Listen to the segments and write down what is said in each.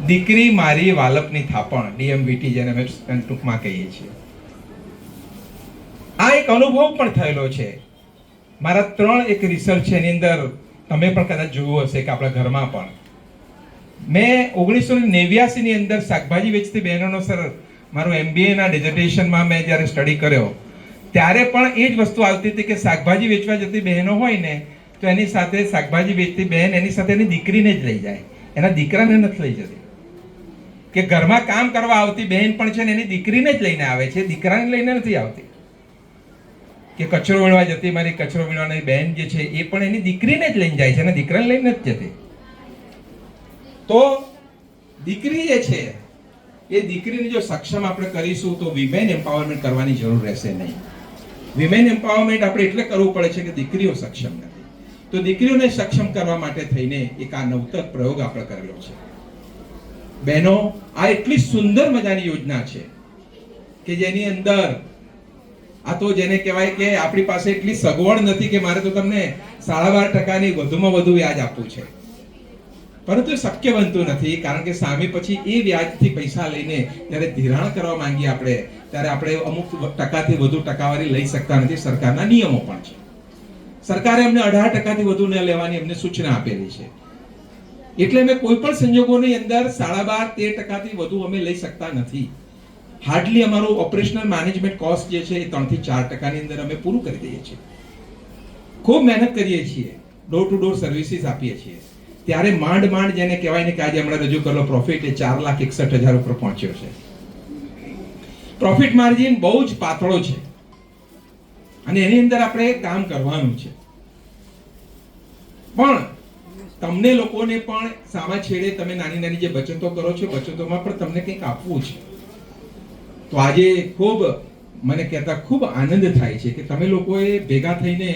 દીકરી મારી વાલપની થાપણ, ડીએમવીટી જેને અમે ટૂંકમાં કહીએ છીએ. આ એક અનુભવ પણ થયેલો છે. મારા 3 એક રિસર્ચ છે, એની અંદર તમે પણ કદાચ જોયું હશે કે આપણા ઘરમાં પણ મેં 1989 ની અંદર શાકભાજી વેચતી બહેનોનો સર મારું MBA ના ડિઝર્ટેશનમાં મેં જ્યારે સ્ટડી કર્યો ત્યારે પણ એ જ વસ્તુ આવતી હતી કે શાકભાજી વેચવા જતી બહેનો હોય ને તો એની સાથે શાકભાજી વેચતી બહેન એની સાથે એની દીકરીને જ લઈ જાય, એના દીકરાને નથી લઈ જતી. કે ઘરમાં કામ કરવા આવતી બહેન પણ છે ને એની દીકરીને જ લઈને આવે છે, દીકરાને લઈને નથી આવતી. કે કચરો વીણવા જતી મારી કચરો વીણવાની બહેન જે છે એ પણ એની દીકરીને જ લઈને જાય છે, એના દીકરાને લઈને નથી જતી. તો દીકરી જે છે એ દીકરીને જો સક્ષમ આપણે કરીશું તો વિમેન એમ્પાવરમેન્ટ કરવાની જરૂર રહેશે નહીં. વિમેન એમ્પાવરમેન્ટ આપણે એટલે કરવું પડે છે કે દીકરીઓ સક્ષમ નથી. તો દીકરીઓને સક્ષમ કરવા માટે થઈને એક આ નવતર પ્રયોગ આપણે કરેલો છે. બહેનો, આ એટલી સુંદર મજાની યોજના છે કે જેની અંદર આ તો જેને કહેવાય કે આપણી પાસે એટલી સગવડ નથી કે મારે તો તમને 12.5% વધુમાં વધુ વ્યાજ આપવું છે, પરંતુ એ શક્ય બનતું નથી. કારણ કે સામે પછી એ વ્યાજથી પૈસા લઈને જ્યારે ધિરાણ કરવા માંગીએ આપણે ત્યારે આપણે અમુક ટકાથી વધુ ટકાવારી લઈ શકતા નથી. સરકારના નિયમો પણ છે. સરકારે અમને 18% વધુ ન લેવાની અમને સૂચના આપેલી છે. એટલે અમે કોઈ પણ સંજોગોની અંદર 12.5-13% વધુ અમે લઈ શકતા નથી. હાર્ડલી અમારું ઓપરેશનલ મેનેજમેન્ટ કોસ્ટ જે છે એ 3 થી 4% ની અંદર અમે પૂરું કરી દઈએ છીએ. ખૂબ મહેનત કરીએ છીએ, ડોર ટુ ડોર સર્વિસીસ આપીએ છીએ. ત્યારે માંડ જેને કહેવાય ને કે આજે હમણાં રજૂ કરેલો પ્રોફિટ એ 4,61,000 ઉપર પહોંચ્યો છે. પ્રોફિટ માર્જિન બહુ જ પાતળો છે અને એની અંદર આપણે કામ કરવાનું છે. પણ તમને લોકોને પણ સામા છેડે તમે નાની નાની જે બચતો કરો છો, બચતોમાં પણ તમને કંઈક આપવું છે. તો આજે ખૂબ મને કહેતા ખૂબ આનંદ થાય છે કે તમે લોકોએ ભેગા થઈને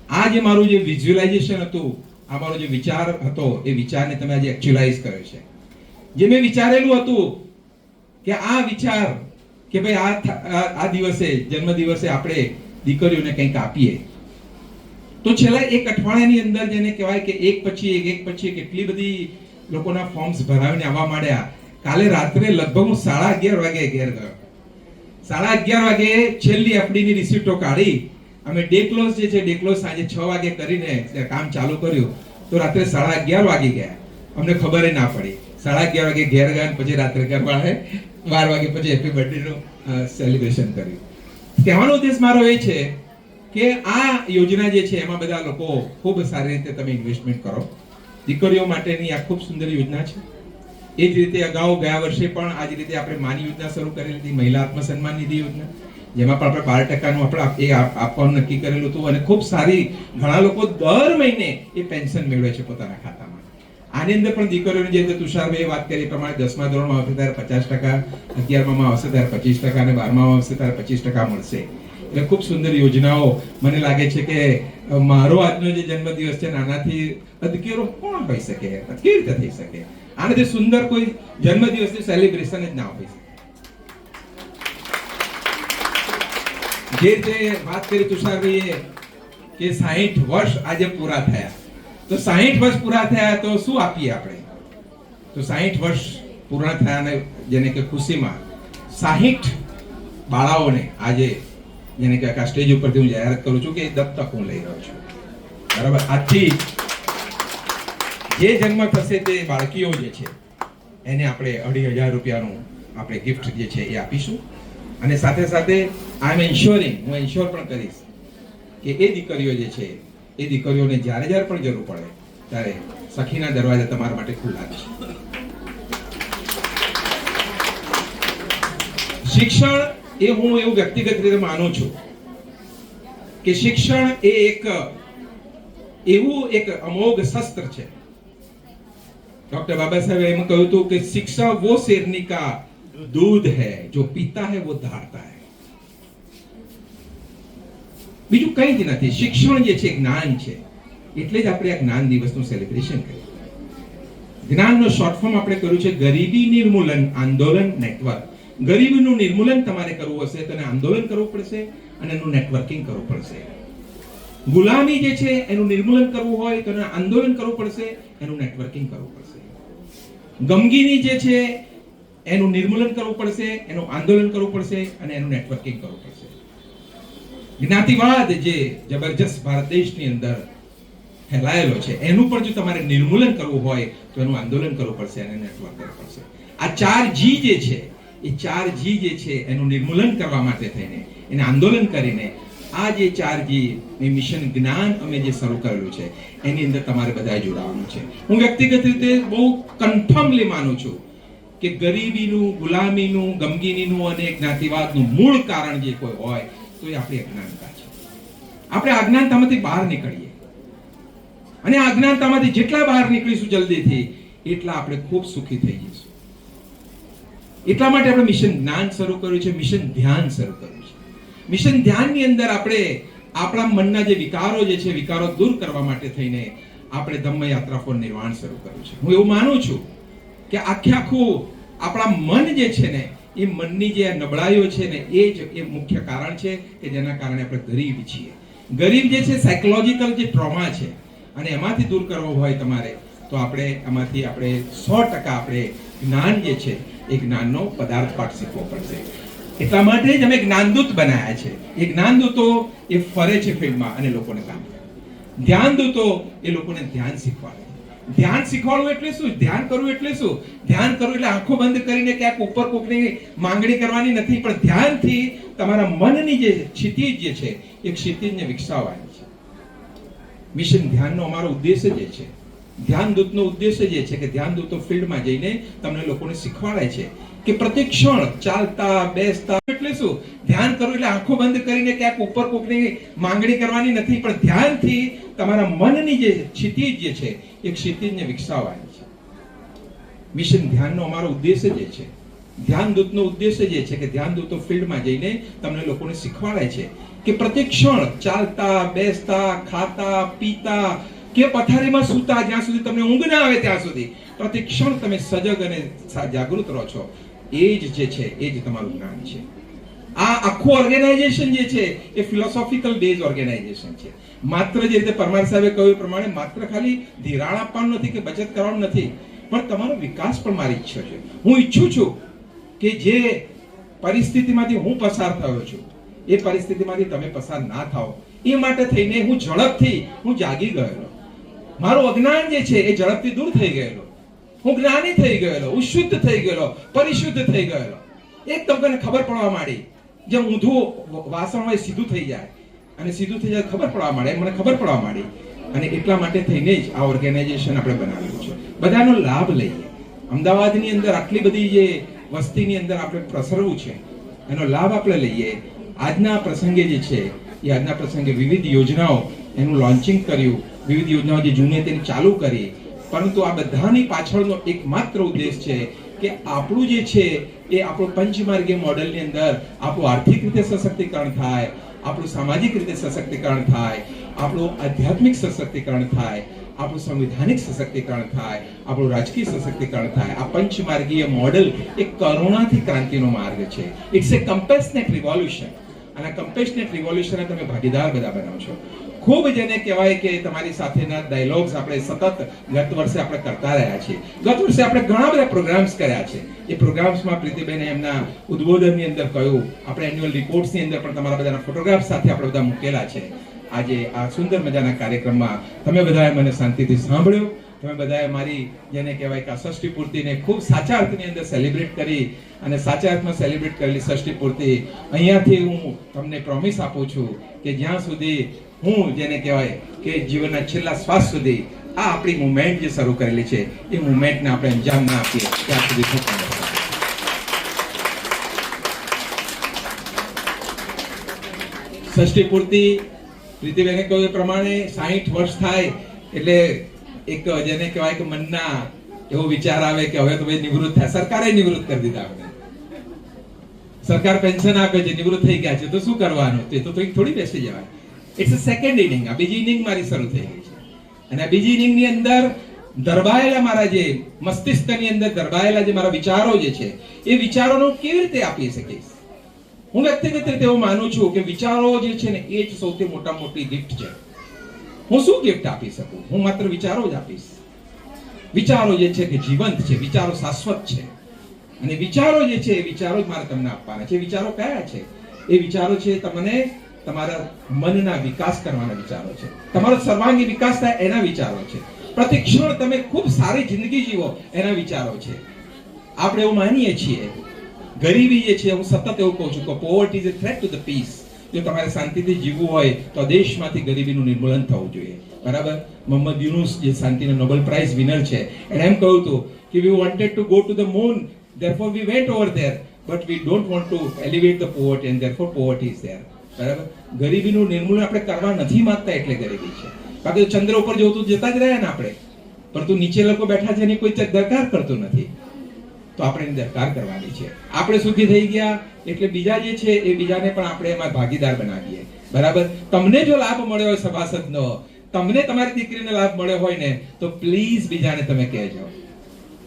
આ જે મારું જે વિઝ્યુલાઇઝેશન હતું, આ મારો જે વિચાર હતો એ વિચારને તમે આજે એક્ચ્યુઅલાઇઝ કર્યો છે. જે મેં વિચારેલું હતું કે આ વિચાર કે ભાઈ આ દિવસે જન્મ દિવસે આપણે દીકરીઓને કંઈક આપીએ, તો છેલ્લા એક અઠવાડિયાની અંદર જેને કહેવાય કે એક પછી કેટલી બધી લોકોના ફોર્મ્સ ભરાવીને આવવા માંડ્યા. કાલે રાત્રે લગભગ હું 11:30 વાગે ઘેર ગયો. 11:30 વાગે છેલ્લી FD ની રિસીપ્ટો કાઢી અમે ડે ક્લોઝ જે છે ડે ક્લોઝ સાંજે 6 વાગે કરીને કામ ચાલુ કર્યું તો રાત્રે 11:30 વાગી ગયા. અમને ખબર ના પડી. 11:30 વાગે ઘેર ગયા પછી રાત્રે ઘરવાળાએ 12 વાગે પછી હેપી બર્થડે નું સેલિબ્રેશન કર્યું. કહેવાનો ઉદ્દેશ મારો એ છે કે આ યોજના જે છે એમાં બધા લોકો ખૂબ સારી રીતે તમે ઇન્વેસ્ટમેન્ટ કરો. દીકરીઓ માટેની આ ખૂબ સુંદર યોજના છે. એ જ રીતે અગાઉ ગયા વર્ષે પણ આ જ રીતે આપણે માની યોજના શરૂ કરેલી હતી, મહિલા આત્મસન્માન નિધિ યોજના, જેમાં પણ આપણે 12%નું આપણે એ આપવાનું નક્કી કરેલું હતું અને ખૂબ સારી ઘણા લોકો દર મહિને એ પેન્શન મેળવે છે પોતાના ખાતામાં. આની અંદર પણ દીકરીઓની જે રીતે તુષારભાઈએ વાત કરી એ પ્રમાણે 10મા ધોરણમાં આવશે ત્યારે 50%, 11મામાં આવશે ત્યારે 25% અને 12મામાં આવશે ત્યારે 25% મળશે. એટલે ખૂબ સુંદર યોજનાઓ. મને લાગે છે કે મારો આજનો જે જન્મદિવસ છે નાનાથી અદકેરો કોણ હોઈ શકે, કેવી રીતે થઈ શકે? આનાથી સુંદર કોઈ જન્મદિવસની સેલિબ્રેશન જ ના હોય. જે રીતે વાત કરી તુષારભાઈએ કે 60 વર્ષ આજે પૂરા થયા, તો 60 વર્ષ પૂરા થયા તો શું આપીએ આપણે? તો 60 વર્ષ પૂરા થયાને જેને કે ખુશીમાં 60 બાળાઓને આજે જેને કે આ સ્ટેજ ઉપરથી હું જાહેરાત કરું છું કે દત્તક હું લઈ રહ્યો છું. બરાબર? આજથી જે જન્મ થશે તે બાળકીઓ જે છે એને આપણે 2,500 રૂપિયાનું આપણે ગિફ્ટ જે છે એ આપીશું. અને સાથે સાથે આઈ એમ એન્શ્યોરિંગ, હું એન્શ્યોર પણ કરીશ કે એ દીકરીઓ જે છે એ દીકરીઓને જ્યારે પણ જરૂર પડે ત્યારે સખીના દરવાજા તમારા માટે ખુલ્લા છે. શિક્ષણ એ હું એવું વ્યક્તિગત રીતે માનું છું કે શિક્ષણ એ એવું એક અમોઘ શસ્ત્ર છે. ડોક્ટર બાબા સાહેબે એમ કહ્યું હતું કે શિક્ષા વો શેરनी का दूध है जो पीता है वो दहाड़ता है. બીજું કંઈ જ નથી. શિક્ષણ જે છે જ્ઞાન છે. એટલે જ આપણે આ જ્ઞાન દિવસનું સેલિબ્રેશન કરીએ. જ્ઞાનનો શોર્ટ ફોર્મ આપણે કર્યું છે ગરીબી નિર્મૂલન આંદોલન નેટવર્ક. ગરીબીનું નિર્મૂલન તમારે કરવું હશે તો આંદોલન કરવું પડશે અને એનું નેટવર્કિંગ કરવું પડશે. ગુલામી જે છે એનું નિર્મૂલન કરવું હોય તો આંદોલન કરવું પડશે, એનું નેટવર્કિંગ કરવું પડશે. ગમગીની જે છે એનું નિર્મૂલન કરવું પડશે, એનું આંદોલન કરવું પડશે અને એનું નેટવર્કિંગ કરવું પડશે. જ્ઞાતિવાદ જે જબરજસ્ત ભારત દેશની અંદર ફેલાયેલો છે એનું પણ જો તમારે નિર્મૂલન કરવું હોય તો એનું આંદોલન કરવું પડશે અને નેટવર્ક કરવું પડશે. આ 4G જે છે એ 4G જે છે એનું નિર્મૂલન કરવા માટે થઈને એને આંદોલન કરીને આ જે 4G એ મિશન જ્ઞાન અમે જે શરૂ કરેલું છે એની અંદર તમારે બધાએ જોડાવાનું છે. હું વ્યક્તિગત રીતે બહુ કન્ફર્મલી માનું છું કે ગરીબીનું, ગુલામીનું, ગમગીનીનું અને જ્ઞાતિવાદનું મૂળ કારણ જે કોઈ હોય તો એ આપણી અજ્ઞાનતા છે. આપણે અજ્ઞાનતામાંથી બહાર નીકળીએ અને આ અજ્ઞાનતામાંથી જેટલા બહાર નીકળીશું જલ્દીથી એટલા આપણે ખૂબ સુખી થઈ જઈશું. એટલા માટે આપણે મિશન જ્ઞાન શરૂ કર્યું છે, મિશન ધ્યાન શરૂ કર્યું છે. મિશન ધ્યાનની અંદર આપણે આપણા મનના જે વિકારો જે છે વિકારો દૂર કરવા માટે થઈને આપણે ધમ્મ યાત્રા ફોર નિર્વાણ શરૂ કર્યું છે. હું એવું માનું છું કે આખું આપણા મન જે છે ને એ મનની જે નબળાઈઓ છે ને એ જ એ મુખ્ય કારણ છે કે જેના કારણે આપણે ગરીબ છીએ. ગરીબ જે છે સાયકોલોજીકલ જે ટ્રોમા છે અને એમાંથી દૂર કરવો હોય તમારે તો આપણે એમાંથી આપણે 100% આપણે જ્ઞાન જે છે એ જ્ઞાનનો પદાર્થ પાઠ શીખવો પડશે. એટલા માટે જ અમે જ્ઞાનદૂત બનાવ્યા છે. એ જ્ઞાનદૂતો એ ફરે છે ફિલ્ડમાં અને લોકોને કામ કરે. ધ્યાનદૂતો એ લોકોને ધ્યાન શીખવાડે. ધ્યાન શીખવાડવું એટલે શું? ધ્યાન કરવું એટલે શું? ધ્યાન કરવું એટલે આંખો બંધ કરીને ક્યાંક ઉપર કોકની માંગણી કરવાની નથી, પણ ધ્યાનથી તમારા મનની જે ક્ષિતિજ જે છે એ ક્ષિતિજને વિકસાવવાની છે. મિશન ધ્યાનનો અમારો ઉદ્દેશ્ય જે છે, ધ્યાનદૂતનો ઉદ્દેશ્ય જે છે કે ધ્યાનદૂતો ફિલ્ડમાં જઈને તમને લોકોને શીખવાડે છે કે પ્રતિ ક્ષણ ચાલતા બેસતા એટલે શું? ધ્યાન કરવું એટલે આંખો બંધ કરીને ક્યાંક ઉપર કોકની માંગણી કરવાની નથી, પણ ધ્યાનથી તમારા મનની જે ક્ષિતિજ જે છે એ ક્ષિતિજને વિકસાવવાની છે. મિશન ધ્યાનનો અમારો ઉદ્દેશ્ય જે છે, ધ્યાનદૂતનો ઉદ્દેશ્ય જે છે કે ધ્યાનદૂતો ફિલ્ડમાં જઈને તમને લોકોને શીખવાડે છે કે પ્રતિ ક્ષણ ચાલતા બેસતા ખાતા પીતા કે પથારીમાં સૂતા જ્યાં સુધી તમને ઊંઘ ના આવે ત્યાં સુધી પ્રતિ ક્ષણ તમે સજગ અને જાગૃત રહો છો. એ જ જે છે એ જ તમારું જ્ઞાન છે. આ આખું ઓર્ગેનાઇઝેશન જે છે એ ફિલોસોફિકલ બેઝ ઓર્ગેનાઇઝેશન છે. માત્ર જે રીતે પરમાર સાહેબે કહ્યું પ્રમાણે માત્ર ખાલી ધિરાણ આપવાનું નથી કે બચત કરવાનું નથી, પણ તમારો વિકાસ પણ મારી ઈચ્છા છે. હું ઈચ્છું છું કે જે પરિસ્થિતિમાંથી હું પસાર થયો છું એ પરિસ્થિતિમાંથી તમે પસાર ના થાઓ એ માટે થઈને હું ઝડપથી હું જાગી ગયેલો. મારું અજ્ઞાન જે છે એ ઝડપથી દૂર થઈ ગયેલો. હું જ્ઞાની થઈ ગયેલો, હું શુદ્ધ થઈ ગયેલો, પરિશુદ્ધ થઈ ગયેલો. એક તમને ખબર પડવા માંડી, જેમ ઊંધું વાસણ હોય સીધું થઈ જાય અને સીધું થઈ જાય ખબર પડવા માંડે, મને ખબર પડવા માંડી. અને એટલા માટે થઈને જ આ ઓર્ગેનાઇઝેશન આપણે બનાવ્યું છે. બધાનો લાભ લઈએ. અમદાવાદની અંદર આટલી બધી જે વસ્તીની અંદર આપણે પ્રસરવું છે એનો લાભ આપણે લઈએ. આજના પ્રસંગે જે છે એ આજના પ્રસંગે વિવિધ યોજનાઓ એનું લોન્ચિંગ કર્યું, વિવિધ યોજનાઓ જે જૂની તેની ચાલુ કરી, પરંતુ આ બધાની પાછળનો એકમાત્ર ઉદ્દેશ છે કે આપણું જે છે એ આપણું પંચમાર્ગીય મોડેલની અંદર આપણું આર્થિક રીતે સશક્તિકરણ થાય, આપણું સામાજિક રીતે સશક્તિકરણ થાય, આપણું આધ્યાત્મિક સશક્તિકરણ થાય, આપણું સંવિધાનિક સશક્તિકરણ થાય, આપણું રાજકીય સશક્તિકરણ થાય. આ પંચમાર્ગીય મોડેલ એક કરુણાથી ક્રાંતિનો માર્ગ છે. It's a compassionate revolution. અને કમ્પેશનેટ રિવોલ્યુશનના તમે ભાગીદાર બધા બનાવો છો. ખૂબ જેને કહેવાય કે તમારી સાથેના ડાયલોગ્સ આપણે સતત ગત વર્ષે આપણે કરતા રહ્યા છીએ. ગત વર્ષે આપણે ઘણા બધા પ્રોગ્રામ્સ કર્યા છે. એ પ્રોગ્રામ્સમાં પ્રીતિબેને એમના ઉદ્બોધનની અંદર કહ્યું, આપણે એન્યુઅલ રિપોર્ટ્સની અંદર પણ તમારા બધાના ફોટોગ્રાફ સાથે આપણે બધા મૂકેલા છે. આજે આ સુંદર મજાના કાર્યક્રમમાં તમે બધાએ મને શાંતિથી સાંભળ્યો. તમે બધાએ મારી જેને કહેવાય કે આ ષષ્ઠી પૂર્તિને ખૂબ સાચા અર્થની અંદર સેલિબ્રેટ કરી અને સાચા અર્થમાં સેલિબ્રેટ કરેલી ષષ્ઠી પૂર્તિ અહીંયાથી હું તમને પ્રોમિસ આપું છું કે જ્યાં સુધી હું જેને કહેવાય કે જીવનના છેલ્લા શ્વાસ સુધી આ આપણી મુવમેન્ટ જે શરૂ કરેલી છે એ મુવમેન્ટને આપણે અંજામ ના આપીએ ત્યાં સુધી ખૂબ ષષ્ઠી પૂર્તિ પ્રીતિબેને કહ્યું એ પ્રમાણે 60 વર્ષ થાય એટલે એક જેને કહેવાય કે મનના એવો વિચાર આવે કે હવે તો ભાઈ નિવૃત્ત થાય. સરકારે નિવૃત્ત કરી દીધા. આપણે સરકાર પેન્શન આપે છે, નિવૃત્ત થઈ ગયા છે તો શું કરવાનું? તે તો થોડી બેસી જવાય. It's a second inning. આ બીજી ઇનિંગ મારી શરૂ થઈ ગઈ છે અને આ બીજી ઇનિંગ ની અંદર દરબાયેલા મારા જે મસ્તિષ્કની અંદર દરબાયેલા જે મારા વિચારો જે છે એ વિચારોનો કેવી રીતે આપી શકીશ? હું વ્યક્તિગત રીતે એવું માનું છું કે વિચારો જે છે ને એ જ સૌથી મોટી ગિફ્ટ છે. હું શું ગિફ્ટ આપી શકું? હું માત્ર વિચારો જ આપીશ. વિચારો જે છે કે જીવંત છે, વિચારો શાશ્વત છે, અને વિચારો જે છે એ વિચારો જ મારે તમને આપવાના છે. વિચારો કયા છે? એ વિચારો છે તમને તમારા મનના વિકાસ કરવાના વિચારો છે, તમારો સર્વાંગી વિકાસ થાય એના વિચારો છે, પ્રતિક્ષણ તમે ખૂબ સારી જિંદગી જીવો એના વિચારો છે. આપણે એવું માનીએ છીએ ગરીબી જે છે, હું સતત એવું કહું છું કે poverty is a threat to the peace. જો તમારે શાંતિથી જીવવું હોય તો દેશમાંથી ગરીબીનું નિર્મૂલન થવું જોઈએ. બરાબર? મોહમ્મદ યુનુસ જે શાંતિના નોબેલ પ્રાઇઝ વિનર છે, એણે એમ કહ્યું હતું કે we wanted to go to the moon, therefore we went over there, but we don't want to elevate the poverty and therefore poverty is there. બરાબર? ગરીબીનું નિર્મૂલન આપણે કરવા નથી માંગતા એટલે ગરીબી છે. બાકી ચંદ્ર ઉપર જવું તો જતા જ રહ્યા ને આપણે, પરંતુ નીચે લોકો બેઠા છે એની કોઈ દરકાર કરતું નથી. તો આપણે એની દરકાર કરવાની છે. આપણે સુખી થઈ ગયા એટલે બીજા જે છે એ બીજાને પણ આપણે એમાં ભાગીદાર બનાવીએ. બરાબર? તમને જો લાભ મળ્યો હોય સભાસદનો, તમને તમારી દીકરીને લાભ મળ્યો હોય ને, તો પ્લીઝ બીજાને તમે કહેજો.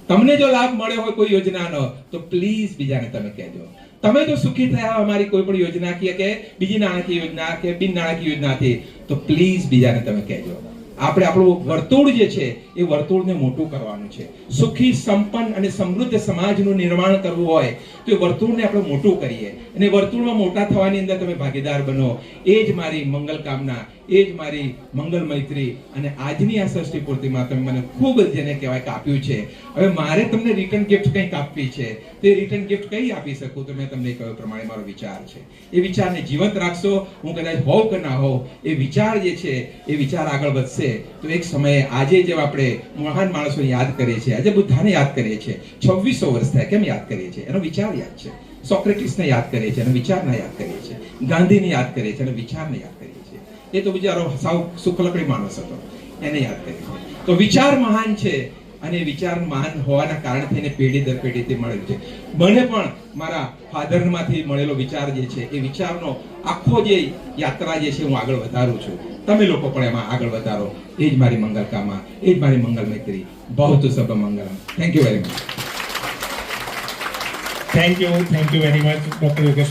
તમને જો લાભ મળ્યો હોય કોઈ યોજનાનો, તો પ્લીઝ બીજાને તમે કહેજો. તમે જો સુખી થયા અમારી કોઈ પણ યોજનાકીય કે બીજી નાણાકીય યોજના કે બિન નાણાકીય યોજનાથી, તો પ્લીઝ બીજાને તમે કહેજો. આપણે આપણું વર્તુળ જે છે એ વર્તુળને મોટું કરવાનું છે. સુખી, સંપન્ન અને સમૃદ્ધ સમાજનું નિર્માણ કરવું હોય તો એ વર્તુળને આપણે મોટું કરીએ, અને વર્તુળમાં મોટા થવાની અંદર તમે ભાગીદાર બનો. એ જ મારી મંગલ કામના, એ જ મારી મંગલ મૈત્રી. અને આજની આ ષષ્ઠી પૂર્તિમાં તમે મને ખૂબ જ જેને કહેવાય કે આપ્યું છે. હવે મારે તમને રિટર્ન ગિફ્ટ કંઈક આપવી છે, તે રિટર્ન ગિફ્ટ કઈ આપી શકું? તો મેં તમને કહ્યું પ્રમાણે મારો વિચાર છે. એ વિચારને જીવંત રાખશો. હું કદાચ હોવ કે ના હોવ, એ વિચાર જે છે એ વિચાર આગળ વધશે. તો એક સમયે આજે જે આપણે મહાન માણસોને યાદ કરીએ છીએ, આજે બુદ્ધાને યાદ કરીએ છીએ, 2600 વર્ષ થયા, કેમ યાદ કરીએ છીએ? એનો વિચાર યાદ છે. સોક્રેટિસને યાદ કરીએ છીએ, એનો વિચારને યાદ કરીએ છીએ. ગાંધીને યાદ કરીએ છીએ, એનો વિચારને યાદ કરીએ છીએ. એ તો બિચારો સાવ સુખલકડી માણસ હતો, એને યાદ કરીએ છીએ. તો વિચાર મહાન છે, અને વિચાર મહાન હોવાના કારણે થઈને પેઢી દર પેઢીથી મળેલું છે. મને પણ મારા ફાધરમાંથી મળેલો વિચાર જે છે એ વિચારનો આખો જે યાત્રા જે છે હું આગળ વધારું છું. તમે લોકો પણ એમાં આગળ વધારો. એ જ મારી મંગલ કામના, એ જ મારી મંગલ મૈત્રી. બહુત સબ મંગલમ. Thank you very much. Thank you very much doctor Yogesh.